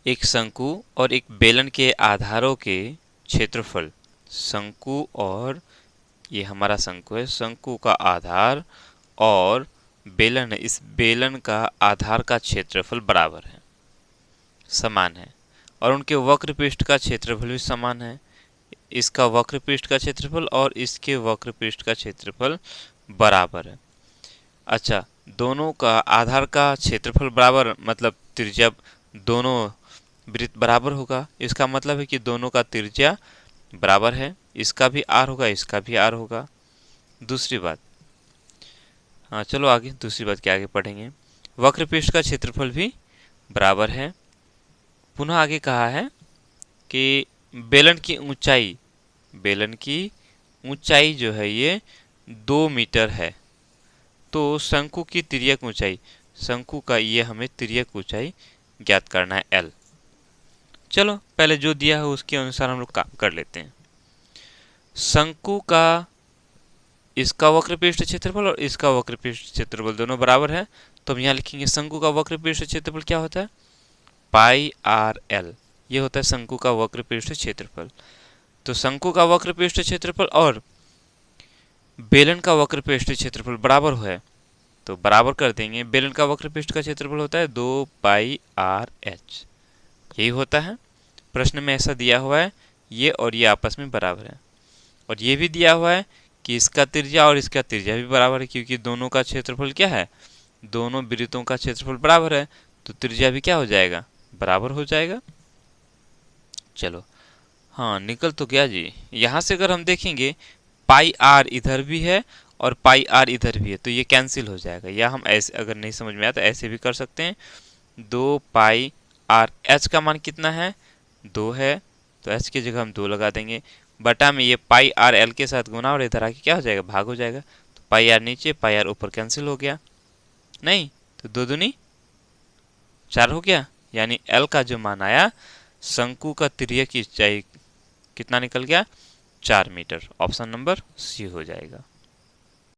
एक शंकु और एक बेलन के आधारों के क्षेत्रफल, शंकु और ये हमारा शंकु है, शंकु का आधार और बेलन है, इस बेलन का आधार का क्षेत्रफल बराबर है, समान है, और उनके वक्र पृष्ठ का क्षेत्रफल भी समान है। इसका वक्र पृष्ठ का क्षेत्रफल और इसके वक्र पृष्ठ का क्षेत्रफल बराबर है। अच्छा, दोनों का आधार का क्षेत्रफल बराबर मतलब त्रिज्या दोनों वृत्त बराबर होगा, इसका मतलब है कि दोनों का त्रिज्या बराबर है, इसका भी आर होगा, इसका भी आर होगा। दूसरी बात, हाँ चलो आगे दूसरी बात के आगे पढ़ेंगे। वक्र पृष्ठ का क्षेत्रफल भी बराबर है। पुनः आगे कहा है कि बेलन की ऊंचाई, बेलन की ऊंचाई जो है ये 2 मीटर है। तो शंकु की तिर्यक ऊंचाई, शंकु का ये हमें तिर्यक ऊंचाई ज्ञात करना है एल। चलो पहले जो दिया है उसके अनुसार हम लोग काम कर लेते हैं। शंकु का इसका वक्र पृष्ठ क्षेत्रफल और इसका वक्र पृष्ठ क्षेत्रफल दोनों बराबर है, तो हम यहाँ लिखेंगे शंकु का वक्र पृष्ठ क्षेत्रफल क्या होता है, पाई आर एल, ये होता है शंकु का वक्र पृष्ठ क्षेत्रफल। तो शंकु का वक्र पृष्ठ क्षेत्रफल और बेलन का वक्र पृष्ठ क्षेत्रफल बराबर है, तो बराबर कर देंगे। बेलन का वक्र पृष्ठ का क्षेत्रफल होता है 2 पाई आर एच, यही होता है। प्रश्न में ऐसा दिया हुआ है, ये और ये आपस में बराबर है, और ये भी दिया हुआ है कि इसका त्रिज्या और इसका त्रिज्या भी बराबर है, क्योंकि दोनों का क्षेत्रफल क्या है, दोनों वृत्तों का क्षेत्रफल बराबर है, तो त्रिज्या भी क्या हो जाएगा, बराबर हो जाएगा। चलो हाँ निकल तो गया जी। यहाँ से अगर हम देखेंगे पाई आर इधर भी है और पाई आर इधर भी है, तो ये कैंसिल हो जाएगा, या हम ऐसे अगर नहीं समझ में आया तो ऐसे भी कर सकते हैं। 2 पाई आर, एच का मान कितना है, 2 है, तो एच की जगह हम 2 लगा देंगे, बटा में ये पाई आर एल के साथ गुना और इधर आके क्या हो जाएगा, भाग हो जाएगा। तो पाई आर नीचे पाई आर ऊपर कैंसिल हो गया, नहीं तो 2 दूनी 4 हो गया, यानी एल का जो मान आया शंकु का तिर्यक की ऊंचाई कितना निकल गया, 4 मीटर। ऑप्शन नंबर सी हो जाएगा।